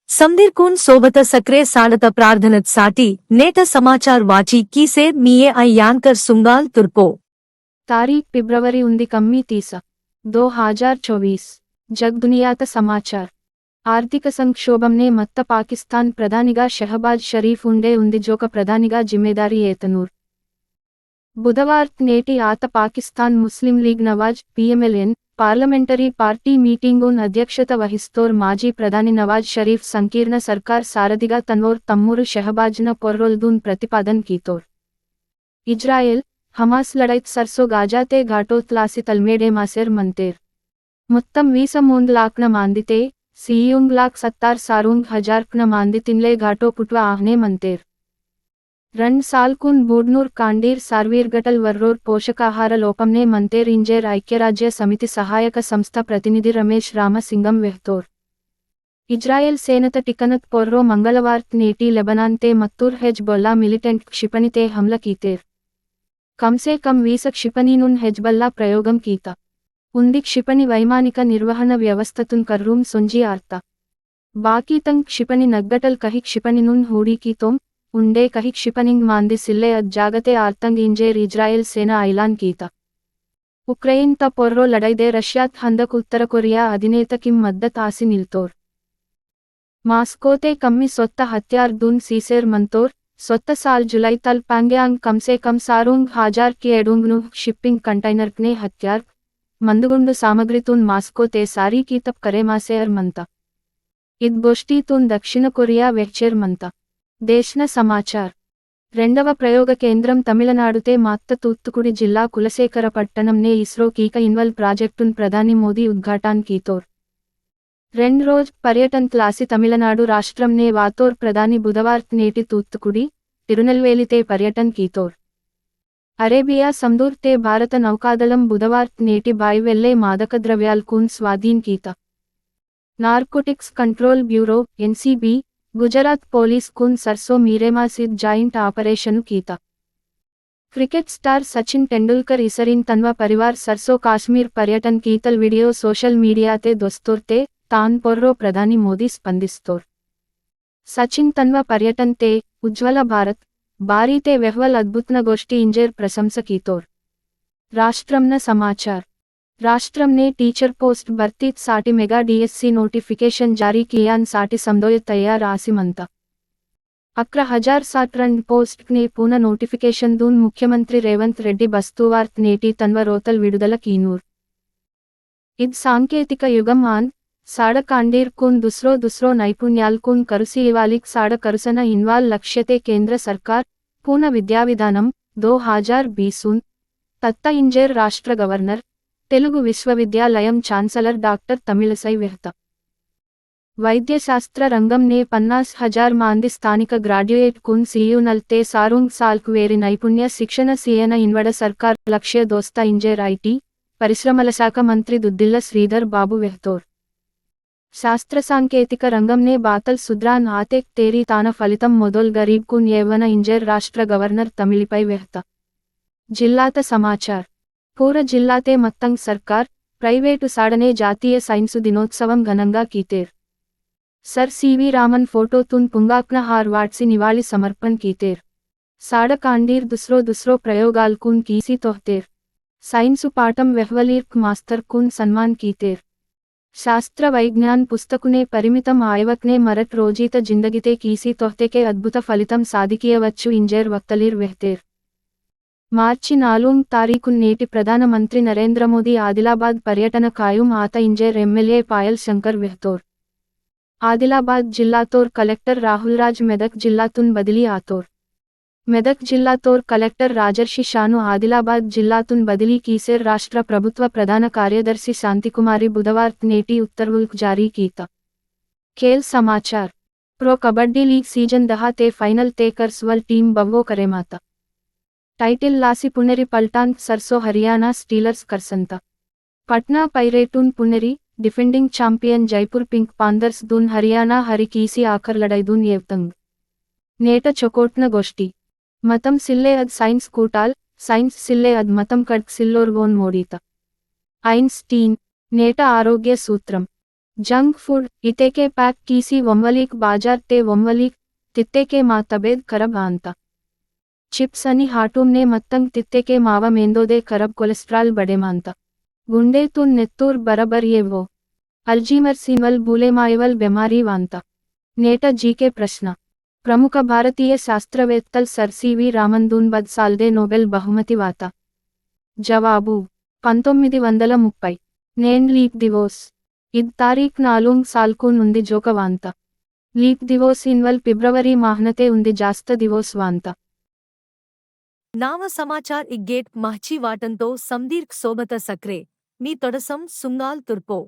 समदीर सोबत सक्रे साडत प्रार्थनत साठी नेट समाचार वाची कीसे मीए यांकर सुंगाल तुर्को तारीख फिब्रवरी 2024 जगदुनियात समाचार ఆర్థిక సంక్షోభంనే మత్త పాకిస్తాన్ ప్రధానిగా షహబాజ్ షరీఫ్ ఉంది జోక ప్రధానిగా జిమ్మేదారీ ఏతనూర్ బుధవారం నేటి ఆత Pakistan Muslim League Nawaz PMLN parliamentary party మీటింగున్ అధ్యక్షత వహిస్తోర్ మాజీ ప్రధాని నవాజ్ షరీఫ్ సంకీర్ణ సర్కార్ సారథిగా తన్వోర్ తమ్మురు షహబాజ్న పొర్రోల్దూన్ ప్రతిపాదన్ కీతోర్ ఇజ్రాయెల్ హమాస్ లడైత్ సర్సో గాజాతే ఘాటోత్లాసి తల్మేడే మాసేర్ మంతేర్ మొత్తం 23 लाखన మాందితే सीयुंग लाख 70 सारुंग हजारकन मांदितिनले घाटो पुटवा आहने मंतेर 2 सालकुन बूडनूर कांडीर सार्वीर्गटल वर्रोर పోషకాహార లోపంనే మంతేర్ ఇంజేర్ ఐక్యరాజ్య సమితి సహాయక సంస్థ ప్రతినిధి రమేష్ రామసింగం వెహ్తోర్ ఇజ్రాయెల్ సేనత టికనత్ పొర్రో మంగళవార్త్ నేటి లెబనాన్తే మత్తూర్ హెజ్బొల్లా మిలిటెంట్ క్షిపణితే హమ్ల కీతేర్ కమ్సే కమ్ 20 క్షిపణినున్ హెజ్బొల్లా ప్రయోగం కీత ఉంది క్షిపణి వైమానిక నిర్వహణ వ్యవస్థతున్ కర్రూం సొంజీ ఆర్త బాకీతంగ్ క్షిపణి నగ్గటల్ కహి క్షిపణినున్ హూడీకీతోం ఉండే కహి క్షిపణింగ్ మాంది సిల్లే జాగతే ఆర్తంగ్ ఇంజేర్ ఇజ్రాయెల్ సేన ఐలాన్ కీత ఉక్రెయిన్ త పొర్రో లడైదే రష్యాత్ హందక్ ఉత్తర కొరియా అధినేత కిమ్ మద్దత్ ఆసి నిల్తోర్ మాస్కోతే కమ్మి సొత్త హత్యార్ దూన్ సీసేర్ మంతోర్ సొత్త సాల్ జులై తల్ పాంగ్యాంగ్ కమ్సే కమ్ సారూంగ్ హాజార్ కి ఎడూంగ్ను షిప్పింగ్ కంటైనర్నే హత్యార్ మందుగుండు సామగ్రితూన్ మాస్కోతే సారీ కీతప్ కరేమాసేర్ మంత ఇద్ గోష్ఠీతూన్ దక్షిణ కొరియా వెహ్చేర్ మంత దేశ్న సమాచార్ రెండవ ప్రయోగ కేంద్రం తమిళనాడుతే మాత్త తూత్తుకుడి జిల్లా కులశేఖర పట్టణంనే ఇస్రో కీక ఇన్వల్ ప్రాజెక్టున్ ప్రధాని మోదీ ఉద్ఘాటాన్ కీతోర్ 2 రోజు పర్యటన్ త్లాసి తమిళనాడు రాష్ట్రంనే వాతోర్ ప్రధాని బుధవార్త్ నేటి తూత్తుకుడి తిరునెల్వేలితే పర్యటన్ కీతోర్ అరేబియా సందూర్తే భారత నౌకాదళం బుధవార్త్ నేటి బాయివెల్లే మాదక ద్రవ్యాల్కూన్ స్వాధీన్ కీత narcotics control bureau NCB Gujarat police కున్ సర్సో మీరేమాసిద్ జాయింట్ ఆపరేషను కీత క్రికెట్ స్టార్ సచిన్ టెండూల్కర్ ఇసరిన్ తన్వ పరివార్ సర్సో కాశ్మీర్ పర్యటన్ కీతల్ వీడియో సోషల్ మీడియాతే దొస్తోర్తే తాన్ పొర్రో ప్రధాని మోదీ స్పందిస్తోర్ సచిన్ తన్వ పర్యటన్ తే ఉజ్వల భారత్ బారీతే వెహ్వల్ అద్భుత్న గోష్ఠి ఇంజేర్ ప్రశంస కీతోర్ రాష్ట్రంన సమాచార్ రాష్ట్రంనే టీచర్ పోస్ట్ భర్తీత్ సాటి మెగా DSC నోటిఫికేషన్ జారీ కియాన్ సాటి సందోయ తయార్ ఆసిమంత అక్ర 1062 పోస్ట్ నే పూన నోటిఫికేషన్ దూన్ ముఖ్యమంత్రి రేవంత్ రెడ్డి బస్తువార్త్ నేటి తన్వ రోతల్ విడుదల కీనూర్ ఇద్ సాంకేతిక యుగం ఆన్ సాడ కాండీర్ కున్ దుస్రో నైపుణ్యాల్ కున్ కరుసి ఇవాలిక్ సాడ కరుసన ఇన్వాల్ లక్ష్యతే కేంద్ర సర్కార్ పూన విద్యావిధానం 2020 తత్త ఇంజేర్ రాష్ట్ర గవర్నర్ తెలుగు విశ్వవిద్యాలయం ఛాన్సలర్ డాక్టర్ తమిళసై వెహ్త వైద్యశాస్త్ర రంగంనే 50,000 మంది స్థానిక గ్రాడ్యుయేట్ కున్ సియునల్తే సారుంగ్ సాల్క్ వేరి నైపుణ్య శిక్షణ సియన ఇన్వడ సర్కార్ లక్ష్య దోస్తా ఇంజేర్ IT పరిశ్రమల శాఖ మంత్రి దుద్దిల్ల శ్రీధర్ బాబు వెహ్తోర్ శాస్త్ర సాంకేతిక రంగంనే బాతల్ సుద్రాన్ ఆతేక్ తేరీ తాన ఫలితం మొదల్ గరీబ్ కున్ ఏవన ఇంజేర్ రాష్ట్ర గవర్నర్ తమిళిపై వెహ్త జిల్లాత సమాచార్ పూర జిల్లాతే మత్తంగ్ సర్కార్ ప్రైవేటు సాడనే జాతీయ సైన్సు దినోత్సవం ఘనంగా కీతేర్ సర్ సివి రామన్ ఫోటోతున్ పుంగాక్న హార్ వాట్సి నివాళి సమర్పణ్ కీతేర్ సాడ కాండీర్ దుస్రో ప్రయోగాల్ కున్ కీసి తోహ్తేర్ సైన్సు పాఠం వెహ్వలీర్క్ మాస్తర్ కున్ సన్మాన్ కీతేర్ శాస్త్ర వైజ్ఞాన్ పుస్తకునే పరిమితం ఆయవక్నే మరట్ రోజీత జిందగితే కీసి తోహ్తేకే అద్భుత ఫలితం సాధికియవచ్చు ఇంజేర్ వక్తలీర్ వెహ్తేర్ మార్చి 4 తారీఖున్ నేటి ప్రధాన మంత్రి నరేంద్ర మోదీ ఆదిలాబాద్ పర్యటన ఖాయం ఆత ఇంజేర్ ఎమ్మెల్యే పాయల్ శంకర్ వెహ్తోర్ ఆదిలాబాద్ జిల్లాతోర్ కలెక్టర్ రాహుల్ రాజ్ మెదక్ జిల్లాతున్ బదిలీ ఆతోర్ మెదక్ జిల్లాతోర్ కలెక్టర్ రాజర్షి షాను ఆదిలాబాద్ జిల్లాతున్ బదిలీ కీసేర్ రాష్ట్ర ప్రభుత్వ ప్రధాన కార్యదర్శి శాంతికుమారి బుధవార్త్ నేటి ఉత్తర్వుల్క్ జారీ కీత ఖేల్ సమాచార్ ప్రో కబడ్డీ లీగ్ సీజన్ 10 తే ఫైనల్ తే కర్స్వల్ టీం బవ్వో కరేమాత టైటిల్ లాసి పుణెరి పల్టాన్ సర్సో హర్యానా స్టీలర్స్ కర్సంత పట్నా పైరేటూన్ Puneri defending champion Jaipur pink panthers దూన్ హర్యానా హరి కీసి ఆఖర్ లడైదూన్ ఏవ్తంగ్ నేట చొకోట్న గోష్ఠి మతం సిల్లే అద్ సైన్స్ కూటాల్ సైన్స్ సిల్లే అద్ మతం కడ్క్ సిల్లోర్ వోన్ మోడీత ఐన్స్టీన్ నేట ఆరోగ్య సూత్రం जंक फूड इतेके पैक कीसी वंवलीक बाजार ते वंवलीक तित्तेके मा तबेद खरब आंत चिप्स अनि हाटूमने मत्तंग तित्तेके माव मेंदोदे खरब कोलेस्ट्राल बडेमांत गुंडेतून नेत्तूर बरबर ये वो अल्जीमर सिनवल बूलेमायवल बेमारी वांत నేట జీకే ప్రశ్న ప్రముఖ భారతీయ శాస్త్రవేత్తల్ సర్ సివి రామన్ 2 సాల్దే నోబెల్ బహుమతి వాత జవాబు 1930 నేను లీప్ దివోస్ ఇద్ తారీఖ్ 4 సాల్కు నుండి జోకవాంత లీప్ దివోస్ ఇన్వల్ ఫిబ్రవరి మాహ్నతే ఉంది జాస్త దివోస్ వాంత నావ సమాచార్ ఇగ్గేట్ మహ్చి వాటంతో సందీర్ఘ్ శోభత సక్రే మీ తొడసం సుంగాల్ తుర్పో